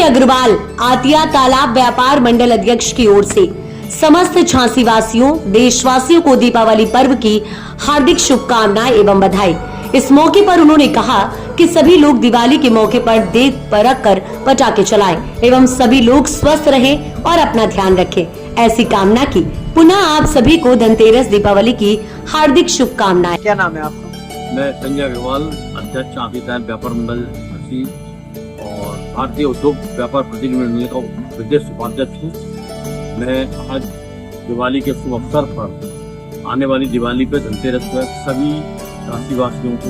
अजय अग्रवाल आतिया तालाब व्यापार मंडल अध्यक्ष की ओर से समस्त झांसी वासियों, देशवासियों को दीपावली पर्व की हार्दिक शुभकामनाएं एवं बधाई। इस मौके पर उन्होंने कहा कि सभी लोग दिवाली के मौके पर देख परख कर पटाखे चलाएं एवं सभी लोग स्वस्थ रहें और अपना ध्यान रखें, ऐसी कामना की। पुनः आप सभी को धनतेरस दीपावली की हार्दिक शुभकामनाएं। क्या नाम है आपका? मैं संजय अग्रवाल, अध्यक्ष आतिया तालाब व्यापार मंडल झांसी और भारतीय उद्योग व्यापार प्रतिनिधि मंडल का विदेश उपाध्यक्ष हूँ। मैं आज दिवाली के शुभ अवसर पर आने वाली दिवाली पे धनतेरस पर सभी झांसी वासियों को,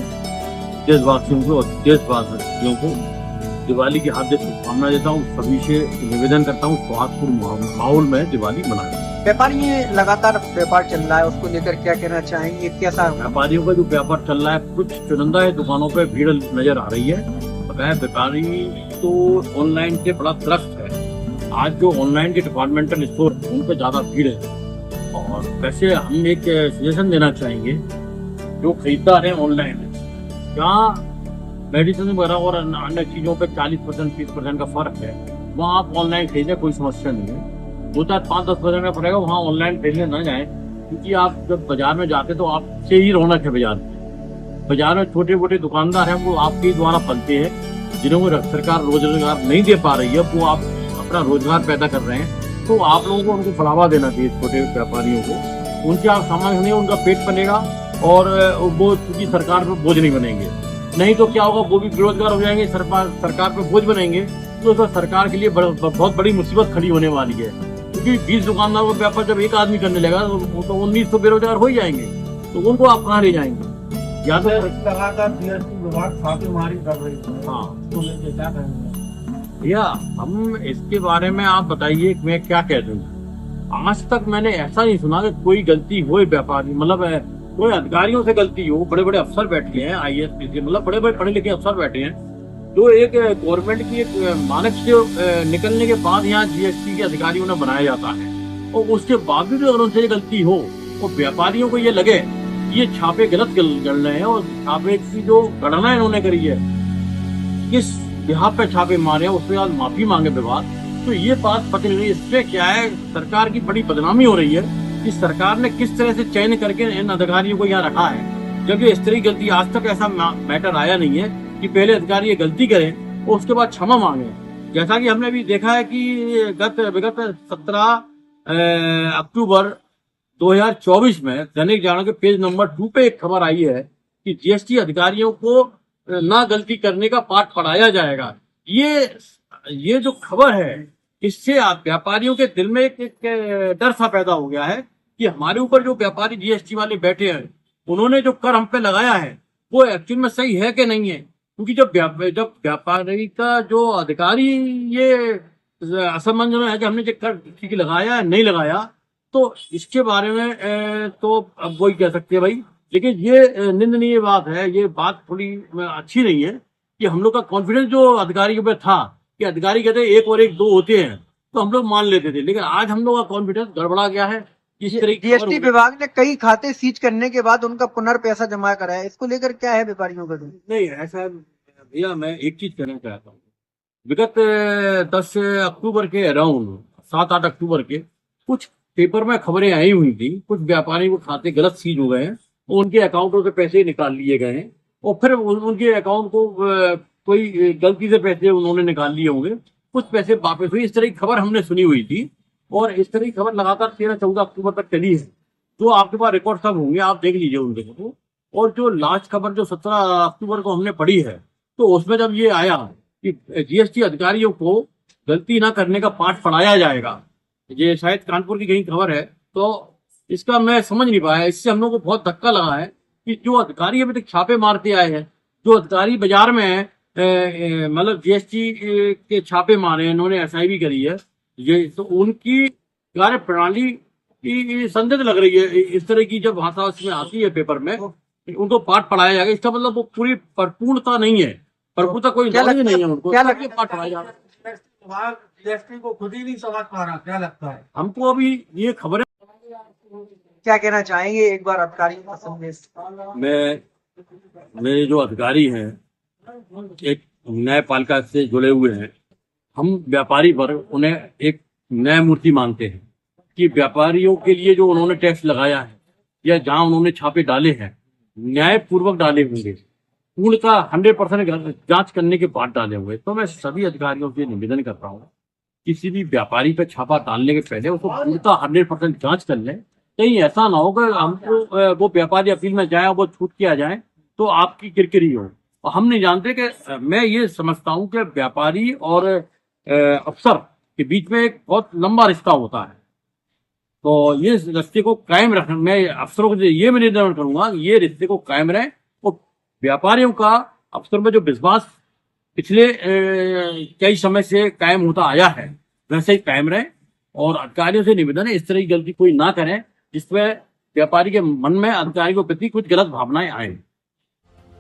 देशवासियों को और देशवासियों को दिवाली की हार्दिक शुभकामनाएं देता हूँ। सभी से निवेदन करता हूँ सौहार्दपूर्ण माहौल में दिवाली मनाएं। व्यापारी ये लगातार व्यापार चल रहा है, उसको लेकर क्या कहना चाहेंगे? कैसा व्यापारियों का जो व्यापार चल रहा है, कुछ चुनिंदा दुकानों पे भीड़ नजर आ रही है। व्यापारी तो ऑनलाइन से बड़ा त्रस्त है। आज जो ऑनलाइन के डिपार्टमेंटल स्टोर उन पे ज्यादा भीड़ है। और वैसे हम एक सजेशन देना चाहेंगे, जो खरीदार है ऑनलाइन, जहाँ मेडिसिन वगैरह और अन्य चीजों पे 40% 30% का फर्क है, वहाँ आप ऑनलाइन खरीदें, कोई समस्या नहीं है। 2-5-10% का पड़ेगा, वहाँ ऑनलाइन खरीदने न जाए, क्योंकि आप जब बाजार में जाते तो आपसे ही रौनक है। बाजार में छोटे मोटे दुकानदार हैं, वो आपके द्वारा पलते हैं, जिन्होंने सरकार रोजगार नहीं दे पा रही है, वो आप अपना रोजगार पैदा कर रहे हैं। तो आप लोगों को उनको बढ़ावा देना चाहिए, छोटे व्यापारियों को। उनसे आप सामान खरीदेंगे, उनका पेट बनेगा और वो क्योंकि सरकार पर बोझ नहीं बनेंगे। नहीं तो क्या होगा, वो भी बेरोजगार हो जाएंगे, सरकार पर बोझ बनेंगे, तो इसमें सरकार के लिए बहुत बड़ी मुसीबत खड़ी होने वाली है। क्योंकि 20 दुकानदारों का व्यापार जब एक आदमी करने लगा तो 1900 बेरोजगार हो ही जाएंगे, तो उनको आप कहाँ ले जाएंगे? या तो लगातार जीएसटी विभाग छापेमारी कर रही है। हाँ, तो लेके क्या कहेंगे? भैया हम इसके बारे में आप बताइए कि मैं क्या कह दूँ। आज तक मैंने ऐसा नहीं सुना कि कोई गलती हो व्यापारी, मतलब कोई अधिकारियों से गलती हो। बड़े बड़े अफसर बैठे हैं, IAS मतलब बड़े बड़े पढ़े लिखे अफसर बैठे हैं, जो एक गवर्नमेंट की एक मानक से निकलने के बाद यहाँ GST के अधिकारियों ने बनाया जाता है। और उसके बावजूद अगर उनसे गलती हो और व्यापारियों को ये लगे ये छापे गलत चल रहे हैं, और छापे की जो गणना इन्होंने करी है, किस यहाँ पे छापे मारे हैं, उसके बाद माफी मांगे विभाग, तो ये बात पता नहीं। इससे क्या है, सरकार की बड़ी बदनामी हो रही है कि सरकार ने किस तरह से चयन करके इन अधिकारियों को यहाँ रखा है, जबकि इस तरह की गलती आज तक ऐसा मैटर आया नहीं है कि पहले अधिकारी ये गलती करें और उसके बाद क्षमा मांगे। जैसा कि हमने भी देखा है कि विगत 17 अक्टूबर 2024 में दैनिक जागरण के पेज नंबर 2 पे एक खबर आई है कि GST अधिकारियों को ना गलती करने का पाठ पढ़ाया जाएगा। ये जो खबर है, इससे आप व्यापारियों के दिल में एक डर सा पैदा हो गया है कि हमारे ऊपर जो व्यापारी GST वाले बैठे हैं, उन्होंने जो कर हम पे लगाया है वो एक्चुअल में सही है कि नहीं है। क्योंकि जब व्यापारी का जो अधिकारी ये असमंजस में है कि हमने जो कर ठीक लगाया है नहीं लगाया, तो इसके बारे में तो अब वही कह सकते हैं भाई। लेकिन ये निंदनीय बात है, ये बात थोड़ी अच्छी नहीं है कि हम लोग का कॉन्फिडेंस जो अधिकारी के ऊपर था कि अधिकारी कहते हैं 1 और 1 2 होते हैं, तो हम लोग मान लेते थे। लेकिन आज हम लोग का कॉन्फिडेंस गड़बड़ा गया है। इस तरह GST विभाग ने कई खाते सीज करने के बाद उनका पुनर्पैसा जमा करा है, इसको लेकर क्या है व्यापारियों का? नहीं, ऐसा भैया मैं एक चीज कहना चाहता हूँ। विगत 10 अक्टूबर के अराउंड 7-8 अक्टूबर के कुछ पेपर में खबरें आई हुई थी, कुछ व्यापारी को खाते गलत सीज हो गए हैं और उनके अकाउंटों से पैसे निकाल लिए गए हैं, और फिर उनके अकाउंट को कोई गलती से पैसे उन्होंने निकाल लिए होंगे, कुछ पैसे वापस हुए। इस तरह की खबर हमने सुनी हुई थी, और इस तरह की खबर लगातार 13-14 अक्टूबर तक चली है। तो आपके पास रिकॉर्ड सब होंगे, आप देख लीजिए उनके को। और जो लास्ट खबर जो 17 अक्टूबर को हमने पढ़ी है, तो उसमें जब ये आया कि GST अधिकारियों को गलती ना करने का पाठ पढ़ाया जाएगा, ये शायद कानपुर की कहीं खबर है, तो इसका मैं समझ नहीं पाया। इससे हम लोग को बहुत धक्का लगा है कि जो अधिकारी अभी तक छापे मारते आए हैं, जो अधिकारी बाजार में मतलब GST के छापे मारे हैं, इन्होंने SIV करी है, ये तो उनकी कार्य प्रणाली की संदिग्ध लग रही है। इस तरह की जब भाषा उसमें आती है पेपर में, उनको पाठ पढ़ाया जाएगा, इसका मतलब वो पूरी परिपूर्णता नहीं है, परिपूर्णता कोई नॉलेज नहीं है उनको, क्या लगता है पाठ पढ़ाया जाएगा? GST को खुद ही नहीं समझ पा रहा, क्या लगता है हमको? अभी ये खबरें क्या कहना चाहेंगे एक बार अधिकारियों का संदेश? मेरे जो अधिकारी हैं एक न्यायपालिका से जुड़े हुए हैं, हम व्यापारी वर्ग उन्हें एक न्यायमूर्ति मानते हैं कि व्यापारियों के लिए जो उन्होंने टैक्स लगाया है या जहां उन्होंने छापे डाले हैं न्यायपूर्वक डाले होंगे, पूर्णतः 100% जांच करने के बाद डाले हुए। तो मैं सभी अधिकारियों से निवेदन कर रहा हूँ, किसी भी व्यापारी पे छापा डालने के पहले उसको पूर्णतः 100% जांच कर लें। कहीं ऐसा ना हो कि हमको वो व्यापारी अपील में जाए, वो छूट किया जाए तो आपकी किरकिरी हो। और हम नहीं जानते कि मैं ये समझता हूँ कि व्यापारी और अफसर के बीच में एक बहुत लंबा रिश्ता होता है। तो ये रिश्ते को कायम रखना, मैं अफसरों से ये निवेदन करूंगा कि ये रिश्ते को कायम रहे और व्यापारियों का अफसर में जो विश्वास पिछले कई समय से कायम होता आया है वैसे ही कायम रहे। और अधिकारियों से निवेदन है इस तरह की गलती कोई ना करें जिसमें व्यापारी के मन में अधिकारी के प्रति कुछ गलत भावनाएं आए।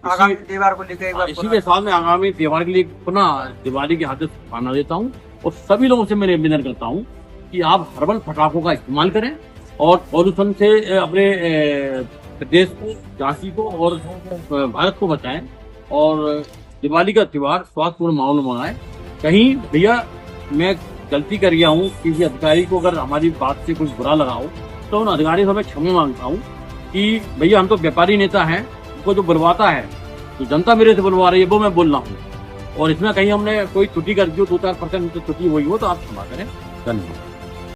आगामी त्योहार को लेकर एक बार इसी के साथ में आगामी त्योहार के लिए पुनः दिवाली की हार्दिक शुभकामनाएं देता हूँ और सभी लोगों से मैं निवेदन करता हूँ कि आप हर्बल पटाखों का इस्तेमाल करें और पॉल्यूशन से अपने प्रदेश को, झांसी को और भारत को बचाएं और दिवाली का त्योहार स्वास्थ्यपूर्ण माहौल में मनाएं। कहीं भैया मैं गलती कर गया हूँ, किसी अधिकारी को अगर हमारी बात से कुछ बुरा लगा हो तो उन अधिकारियों से मैं क्षमा मांगता हूँ कि भैया हम तो व्यापारी नेता हैं, उनको जो बुलवाता है तो जनता मेरे से बुलवा रही है वो मैं बोल रहा हूँ। और इसमें कहीं हमने कोई त्रुटि कर दी हो, 2-4% त्रुटि हुई हो तो आप क्षमा करें। धन्यवाद।